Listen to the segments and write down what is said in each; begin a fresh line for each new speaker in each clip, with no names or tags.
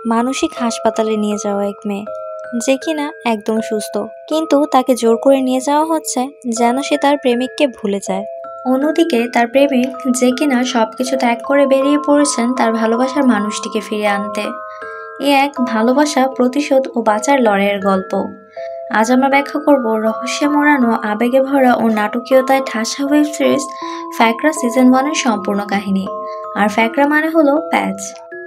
মানসিক হাসপাতালে নিয়ে যাওয়া এক মেয়ে, যে কিনা একদম সুস্থ, কিন্তু তাকে জোর করে নিয়ে যাওয়া হচ্ছে যেন সে তার প্রেমিককে ভুলে যায়। অন্যদিকে তার প্রেমিক, যে কিনা সবকিছু ত্যাগ করে বেরিয়ে পড়েছেন তার ভালোবাসার মানুষটিকে ফিরিয়ে আনতে। এ এক ভালোবাসা, প্রতিশোধ ও বাঁচার লড়াইয়ের গল্প। আজ আমরা ব্যাখ্যা করব রহস্যে মোড়ানো, আবেগে ভরা ও নাটকীয়তায় ঠাসা ওয়েব সিরিজ ফ্যাকরা সিজন 1-এর সম্পূর্ণ কাহিনী। আর ফ্যাকরা মানে হলো প্যাচ।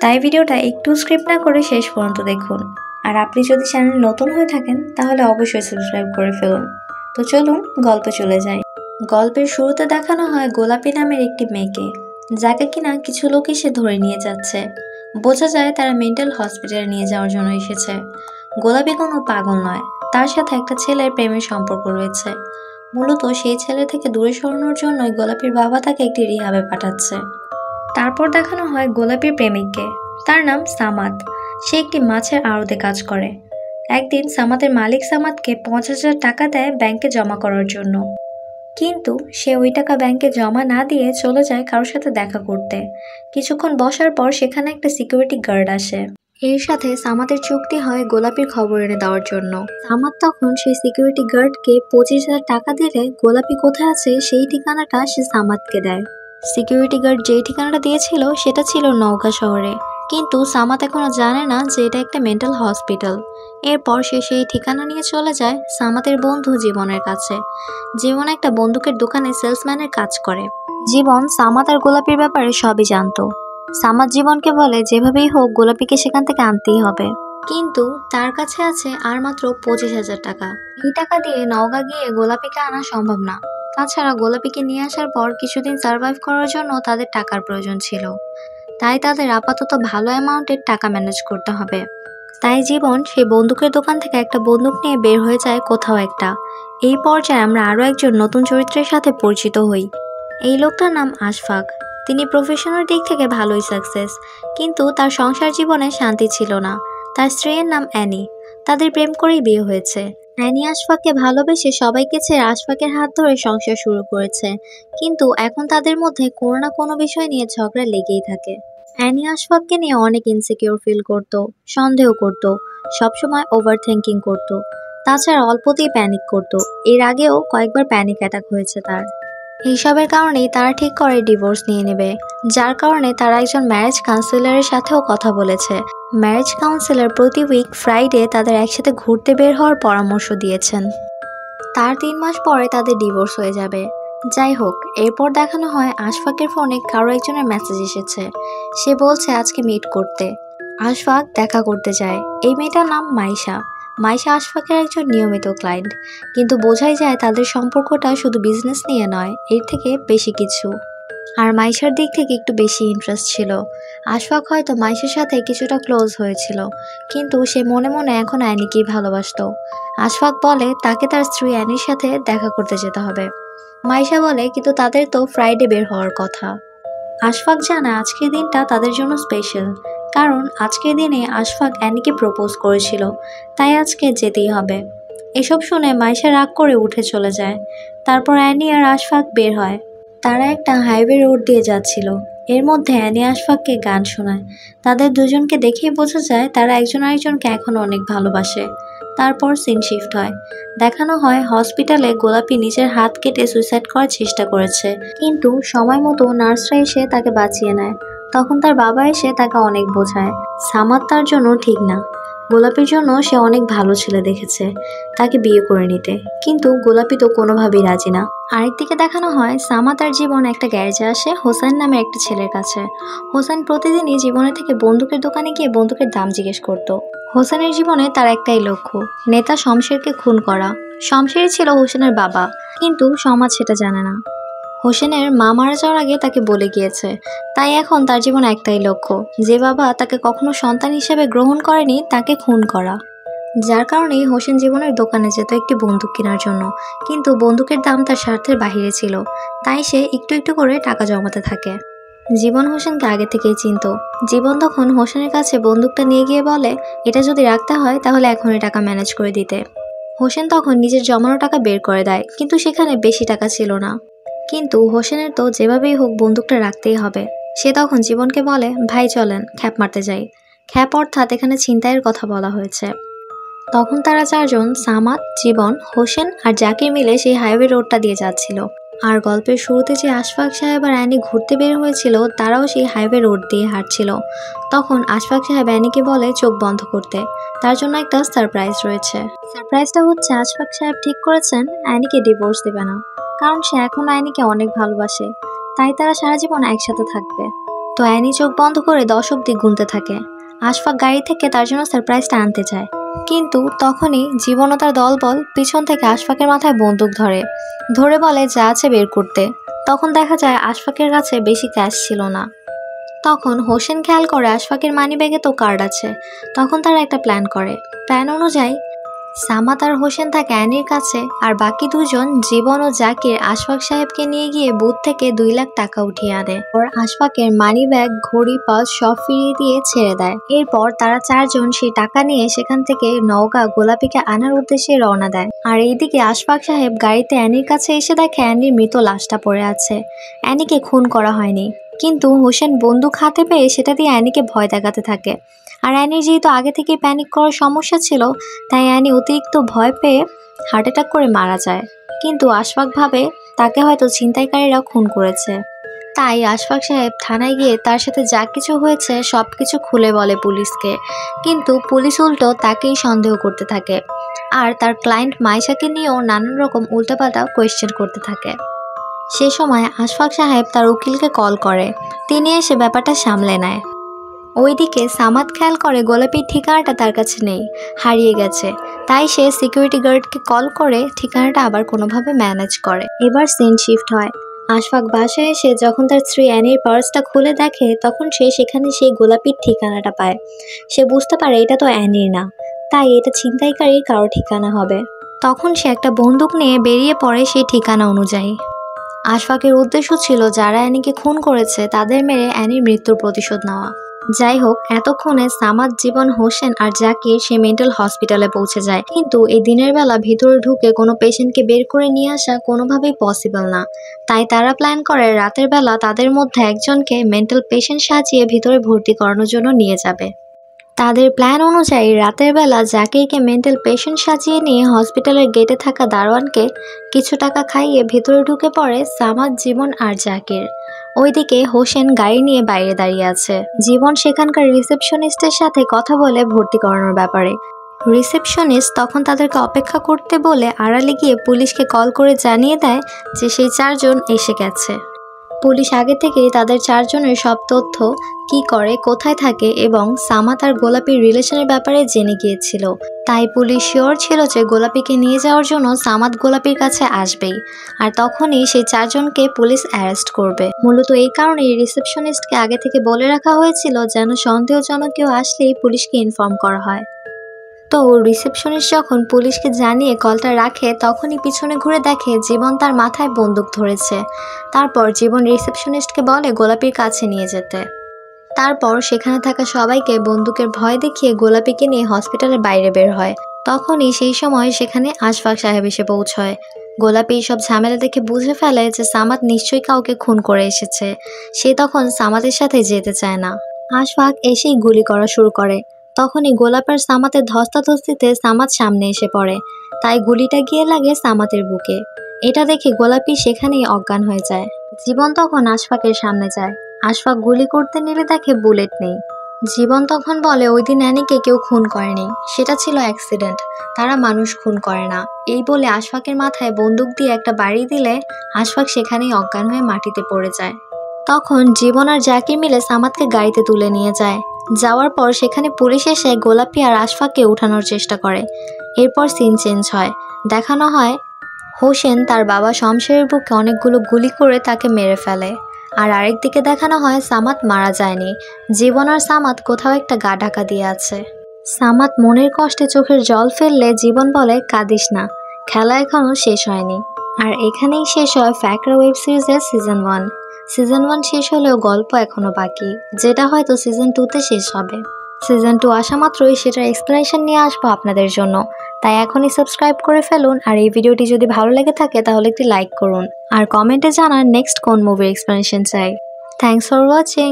তাই ভিডিওটা একটু স্ক্রিপ্ট না করে শেষ পর্যন্ত দেখুন। আর আপনি যদি চ্যানেল নতুন হয়ে থাকেন তাহলে অবশ্যই সাবস্ক্রাইব করে ফেলুন। তো চলুন গল্পে চলে যাই। গল্পের শুরুতে দেখানো হয় গোলাপি নামের একটি মেয়েকে, যাকে কিনা কিছু লোক এসে ধরে নিয়ে যাচ্ছে। বোঝা যায় তারা মেন্টাল হসপিটালে নিয়ে যাওয়ার জন্য এসেছে। গোলাপি কোনো পাগল নয়, তার সাথে একটা ছেলের প্রেমের সম্পর্ক রয়েছে। মূলত সেই ছেলে থেকে দূরে সরানোর জন্যই গোলাপির বাবা তাকে একটি রিহাবে পাঠাচ্ছে। তারপর দেখানো হয় গোলাপির প্রেমিককে, তার নাম সামাদ। সে একটি মাছের আড়তে কাজ করে। একদিন সামাদের মালিক সামাদকে 50,000 টাকা দেয় ব্যাংকে জমা করার জন্য, কিন্তু সে ওই টাকা ব্যাংকে জমা না দিয়ে চলে যায় কারোর সাথে দেখা করতে। কিছুক্ষণ বসার পর সেখানে একটা সিকিউরিটি গার্ড আসে। এর সাথে সামাদের চুক্তি হয় গোলাপির খবর এনে দেওয়ার জন্য। সামাদ তখন সেই সিকিউরিটি গার্ডকে 25,000 টাকা দিলে গোলাপি কোথায় আছে সেই ঠিকানাটা সে সামাদকে দেয়। সিকিউরিটি গার্ড যেই ঠিকানাটা দিয়েছিল সেটা ছিল নওগাঁ শহরে, কিন্তু সামাদ এখনো জানে না যে এটা একটা মেন্টাল হসপিটাল। এরপর সে সেই ঠিকানা নিয়ে চলে যায় সামাদের বন্ধু জীবনের কাছে। জীবন একটা বন্দুকের দোকানে সেলসম্যানের কাজ করে। জীবন সামাদ আর গোলাপির ব্যাপারে সবই জানতো। সামাদ জীবনকে বলে যেভাবেই হোক গোলাপিকে সেখান থেকে আনতেই হবে, কিন্তু তার কাছে আছে আর মাত্র 25,000 টাকা। এই টাকা দিয়ে নওগাঁ গিয়ে গোলাপিকে আনা সম্ভব না। তাছাড়া গোলাপিকে নিয়ে আসার পর কিছুদিন সার্ভাইভ করার জন্য তাদের টাকার প্রয়োজন ছিল, তাই তাদের আপাতত ভালো অ্যামাউন্টের টাকা ম্যানেজ করতে হবে। তাই জীবন সেই বন্দুকের দোকান থেকে একটা বন্দুক নিয়ে বের হয়ে যায় কোথাও একটা। এই পর্যায়ে আমরা আরও একজন নতুন চরিত্রের সাথে পরিচিত হই। এই লোকটার নাম আশফাক। তিনি প্রফেশনাল দিক থেকে ভালোই সাকসেস, কিন্তু তার সংসার জীবনে শান্তি ছিল না। তার স্ত্রীর নাম অ্যানি। তাদের প্রেম করেই বিয়ে হয়েছে। অ্যানি আশফাককে ভালোবেসে সবাইকে ছেড়ে আশফাকের হাত ধরে সংসার শুরু করেছে, কিন্তু এখন তাদের মধ্যে কোনো না কোনো বিষয় নিয়ে ঝগড়া লেগেই থাকে। অ্যানি আশফাককে নিয়ে অনেক ইনসিকিউর ফিল করত, সন্দেহ করত, সবসময় ওভার থিঙ্কিং করত। তাছাড়া অল্পতেই প্যানিক করত। এর আগেও কয়েকবার প্যানিক অ্যাটাক হয়েছে তার। এইসবের কারণেই তারা ঠিক করে ডিভোর্স নিয়ে নেবে, যার কারণে তারা একজন ম্যারেজ কাউন্সিলরের সাথেও কথা বলেছে। ম্যারেজ কাউন্সিলর প্রতি উইক ফ্রাইডে তাদের একসাথে ঘুরতে বের হওয়ার পরামর্শ দিয়েছেন। তার 3 মাস পরে তাদের ডিভোর্স হয়ে যাবে। যাই হোক, এরপর দেখানো হয় আশফাকের ফোনে কারো একজনের মেসেজ এসেছে। সে বলছে আজকে মিট করতে। আশফাক দেখা করতে যায়। এই মেয়েটার নাম মাইশা। মাইশা আশফাকের একজন নিয়মিত ক্লায়েন্ট, কিন্তু বোঝাই যায় তাদের সম্পর্কটা শুধু বিজনেস নিয়ে নয়, এর থেকে বেশি কিছু। আর মাইশার দিক থেকে একটু বেশি ইন্টারেস্ট ছিল। আশফাক হয়তো মাইশার সাথে কিছুটা ক্লোজ হয়েছিল, কিন্তু সে মনে মনে এখন অ্যানিকেই ভালোবাসতো। আশফাক বলে তাকে তার স্ত্রী অ্যানির সাথে দেখা করতে যেতে হবে। মাইশা বলে কিন্তু তাদের তো ফ্রাইডে বের হওয়ার কথা। আশফাক জানে আজকের দিনটা তাদের জন্য স্পেশাল, কারণ আজকের দিনে আশফাক অ্যানিকে প্রপোজ করেছিল, তাই আজকে যেতেই হবে। এসব শুনে মাইশা রাগ করে উঠে চলে যায়। তারপর অ্যানি আর আশফাক বের হয়। তারা একটা হাইওয়ে রোড দিয়ে যাচ্ছিল। এর মধ্যে অ্যানি আশফাককে গান শোনায়। তাদের দুজনকে দেখেই বোঝা যায় তারা একজন আরেকজনকে এখন অনেক ভালোবাসে। তারপর সিন শিফট হয়। দেখানো হয় হসপিটালে গোলাপি নিজের হাত কেটে সুইসাইড করার চেষ্টা করেছে, কিন্তু সময় মতো নার্সরা এসে তাকে বাঁচিয়ে নেয়। তখন তার বাবা এসে তাকে অনেক বোঝায় সামাদ তার জন্য ঠিক না। গোলাপির জন্য সে অনেক ভালো ছেলে দেখেছে তাকে বিয়ে করে নিতে, কিন্তু গোলাপি তো কোনোভাবেই রাজি না। আরেকদিকে দেখানো হয় সামাদ আর জীবন একটা গ্যারেজে আসে হোসেন নামে একটা ছেলের কাছে। হোসেন প্রতিদিনই জীবনের থেকে বন্দুকের দোকানে গিয়ে বন্দুকের দাম জিজ্ঞেস করত। হোসেনের জীবনে তার একটাই লক্ষ্য, নেতা শমশেরকে খুন করা। শমশেরই ছিল হোসেনের বাবা, কিন্তু সমাজ সেটা জানে না। হোসেনের মা মারা যাওয়ার আগে তাকে বলে গিয়েছে, তাই এখন তার জীবন একটাই লক্ষ্য, যে বাবা তাকে কখনো সন্তান হিসেবে গ্রহণ করেনি তাকে খুন করা। যার কারণেই হোসেন জীবনের দোকানে যেত একটি বন্দুক কেনার জন্য, কিন্তু বন্দুকের দাম তার স্বার্থের বাহিরে ছিল, তাই সে একটু একটু করে টাকা জমাতে থাকে। জীবন হোসেনকে আগে থেকেই চিনত। জীবন তখন হোসেনের কাছে বন্দুকটা নিয়ে গিয়ে বলে এটা যদি রাখতে হয় তাহলে এখনই টাকা ম্যানেজ করে দিতে। হোসেন তখন নিজের জমানো টাকা বের করে দেয়, কিন্তু সেখানে বেশি টাকা ছিল না। কিন্তু হোসেনের তো যেভাবেই হোক বন্দুকটা রাখতেই হবে। সে তখন জীবনকে বলে ভাই চলেন খ্যাপ মারতে যাই। খ্যাপ অর্থাৎ এখানে ছিনতাইয়ের কথা বলা হয়েছে। তখন তারা চারজন সামাদ, জীবন, হোসেন আর জাকির মিলে সেই হাইওয়ে রোডটা দিয়ে যাচ্ছিল। আর গল্পের শুরুতে যে আশফাক সাহেব আর অ্যানি ঘুরতে বের হয়েছিল তারাও সেই হাইওয়ে রোড দিয়ে হাঁটছিল। তখন আশফাক সাহেব অ্যানিকে বলে চোখ বন্ধ করতে, তার জন্য একটা সারপ্রাইজ রয়েছে। সারপ্রাইজটা হচ্ছে আশফাক সাহেব ঠিক করেছেন অ্যানিকে ডিভোর্স দেবে না, কারণ সে এখন অ্যানিকে অনেক ভালোবাসে, তাই তারা সারা জীবন একসাথে থাকবে। তো অ্যানি চোখ বন্ধ করে 10 অব্দি গুনতে থাকে। আশফাক গাড়ি থেকে তার জন্য সারপ্রাইজটা আনতে চায়, কিন্তু তখনই জীবন ও তার দলবল পিছন থেকে আশফাকের মাথায় বন্দুক ধরে বলে যা আছে বের করতে। তখন দেখা যায় আশফাকের কাছে বেশি ক্যাশ ছিল না। তখন হোসেন খেয়াল করে আশফাকের মানিব্যাগে তো কার্ড আছে। তখন তারা একটা প্ল্যান অনুযায়ী সামাদ আর হোসেন থাকে অ্যানির কাছে, আর বাকি দুজন জীবন ও জাকির আশফাক সাহেবকে নিয়ে গিয়ে বুথ থেকে 2 লাখ টাকা উঠিয়ে আনে। ওর আশফাকের মানি ব্যাগ, ঘড়ি, পার্স সব ফিরিয়ে দিয়ে ছেড়ে দেয়। এরপর তারা চারজন সেই টাকা নিয়ে সেখান থেকে নওগাঁ গোলাপিকে আনার উদ্দেশ্যে রওনা দেয়। আর এইদিকে আশফাক সাহেব গাড়িতে অ্যানির কাছে এসে দেখে অ্যানির মৃত লাশটা পড়ে আছে। অ্যানিকে খুন করা হয়নি, কিন্তু হোসেন বন্দুক হাতে পেয়ে সেটা দিয়ে অ্যানিকে ভয় দেখাতে থাকে। আর অ্যানির যেহেতু আগে থেকেই প্যানিক করার সমস্যা ছিল, তাই অ্যানি অতিরিক্ত ভয় পেয়ে হার্ট অ্যাটাক করে মারা যায়। কিন্তু আশফাক ভাবে তাকে হয়তো ছিনতাইকারীরা খুন করেছে। তাই আশফাক সাহেব থানায় গিয়ে তার সাথে যা কিছু হয়েছে সব কিছু খুলে বলে পুলিশকে, কিন্তু পুলিশ উল্টো তাকেই সন্দেহ করতে থাকে আর তার ক্লায়েন্ট মাইশাকে নিয়েও নানান রকম উল্টাপাল্টা কোয়েশ্চেন করতে থাকে। সে সময় আশফাক সাহেব তার উকিলকে কল করে, তিনি এসে ব্যাপারটা সামলে নেয়। ওইদিকে সামাদ খেয়াল করে গোলাপির ঠিকানাটা তার কাছে নেই, হারিয়ে গেছে। তাই সে সিকিউরিটি গার্ডকে কল করে ঠিকানাটা আবার কোনোভাবে ম্যানেজ করে। এবার সিন শিফট হয়। আশফাক বাসায় এসে যখন তার স্ত্রী অ্যানির পার্সটা খুলে দেখে, তখন সে সেখানে সেই গোলাপির ঠিকানাটা পায়। সে বুঝতে পারে এটা তো অ্যানির না, তাই এটা ছিনতাইকারীর কারো ঠিকানা হবে। তখন সে একটা বন্দুক নিয়ে বেরিয়ে পড়ে সেই ঠিকানা অনুযায়ী। আশফাকের উদ্দেশ্য ছিল যারা অ্যানিকে খুন করেছে তাদের মেরে অ্যানির মৃত্যুর প্রতিশোধ নেওয়া। যাই হোক, এতক্ষণে সামাদ, জীবন, হোসেন আর জাকির সে মেন্টাল হসপিটালে পৌঁছে যায়। কিন্তু এই দিনের বেলা ভিতরে ঢুকে কোনো পেশেন্টকে বের করে নিয়ে আসা কোনোভাবেই পসিবল না। তাই তারা প্ল্যান করে রাতের বেলা তাদের মধ্যে একজনকে মেন্টাল পেশেন্ট সাজিয়ে ভিতরে ভর্তি করানোর জন্য নিয়ে যাবে। তাদের প্ল্যান অনুযায়ী রাতের বেলা জাকিরকে মেন্টাল পেশেন্ট সাজিয়ে নিয়ে হসপিটালের গেটে থাকা দারোয়ানকে কিছু টাকা খাইয়ে ভেতরে ঢুকে পড়ে সামাদ, জীবন আর জাকির। ওইদিকে হোসেন গাড়ি নিয়ে বাইরে দাঁড়িয়ে আছে। জীবন সেখানকার রিসেপশনিস্টের সাথে কথা বলে ভর্তি করানোর ব্যাপারে। রিসেপশনিস্ট তখন তাদেরকে অপেক্ষা করতে বলে আড়ালে গিয়ে পুলিশকে কল করে জানিয়ে দেয় যে সেই 4 জন এসে গেছে। পুলিশ আগে থেকেই তাদের 4 জনের সব তথ্য, কি করে, কোথায় থাকে এবং সামাদ আর গোলাপির রিলেশনের ব্যাপারে জেনে গিয়েছিল। তাই পুলিশ শিওর ছিল যে গোলাপিকে নিয়ে যাওয়ার জন্য সামাদ গোলাপির কাছে আসবেই, আর তখনই সেই 4 জনকে পুলিশ অ্যারেস্ট করবে। মূলত এই কারণেই রিসেপশনিস্টকে আগে থেকে বলে রাখা হয়েছিল যেন সন্দেহজনক কেউ আসলেই পুলিশকে ইনফর্ম করা হয়। তো রিসেপশনিস্ট যখন পুলিশকে জানিয়ে কলটা রাখে, তখনই পিছনে ঘুরে দেখে জীবন তার মাথায় বন্দুক ধরেছে। তারপর জীবন রিসেপশনিস্টকে বলে গোলাপির কাছে নিয়ে যেতে। তারপর সেখানে থাকা সবাইকে বন্দুকের ভয় দেখিয়ে গোলাপিকে নিয়ে হসপিটালের বাইরে বের হয়। তখনই সেই সময় সেখানে আশফাক সাহেব এসে পৌঁছয়। গোলাপি সব ঝামেলা দেখে বুঝে ফেলে যে সামাদ নিশ্চয়ই কাউকে খুন করে এসেছে। সে তখন সামাদের সাথে যেতে চায় না। আশফাক এসেই গুলি করা শুরু করে। তখনই গোলাপের সামাদের ধস্তাধস্তিতে সামাদ সামনে এসে পড়ে, তাই গুলিটা গিয়ে লাগে সামাদের বুকে। এটা দেখে গোলাপি সেখানেই অজ্ঞান হয়ে যায়। জীবন তখন আশফাকের সামনে যায়। আশফাক গুলি করতে নিলে দেখে বুলেট নেই। জীবন তখন বলে ওই দিন অ্যানিকে কেউ খুন করেনি, সেটা ছিল অ্যাক্সিডেন্ট, তারা মানুষ খুন করে না। এই বলে আশফাকের মাথায় বন্দুক দিয়ে একটা বাড়ি দিলে আশফাক সেখানেই অজ্ঞান হয়ে মাটিতে পড়ে যায়। তখন জীবন আর জাকির মিলে সামাদকে গাড়িতে তুলে নিয়ে যায়। যাওয়ার পর সেখানে পুলিশ এসে গোলাপি আর আশফাককে উঠানোর চেষ্টা করে। এরপর সিন চেঞ্জ হয়। দেখানো হয় হোসেন তার বাবা শমশেরের বুকে অনেকগুলো গুলি করে তাকে মেরে ফেলে। আর আরেকদিকে দেখানো হয় সামাদ মারা যায়নি, জীবন আর সামাদ কোথাও একটা গা ঢাকা দিয়ে আছে। সামাদ মনের কষ্টে চোখের জল ফেললে জীবন বলে কাঁদিস না, খেলা এখনো শেষ হয়নি। আর এখানেই শেষ হয় ফ্যাকরা ওয়েব সিরিজের সিজন 1। সিজন 1 শেষ হলেও গল্প এখনো বাকি, যেটা হয়তো সিজন 2তে শেষ হবে। সিজন 2 আসা মাত্রই সেটার এক্সপ্লেনেশন নিয়ে আসবো আপনাদের জন্য, তাই এখনই সাবস্ক্রাইব করে ফেলুন। আর এই ভিডিওটি যদি ভালো লেগে থাকে তাহলে একটি লাইক করুন আর কমেন্টে জানান নেক্সট কোন মুভির এক্সপ্লেনেশন চাই। Thanks for watching.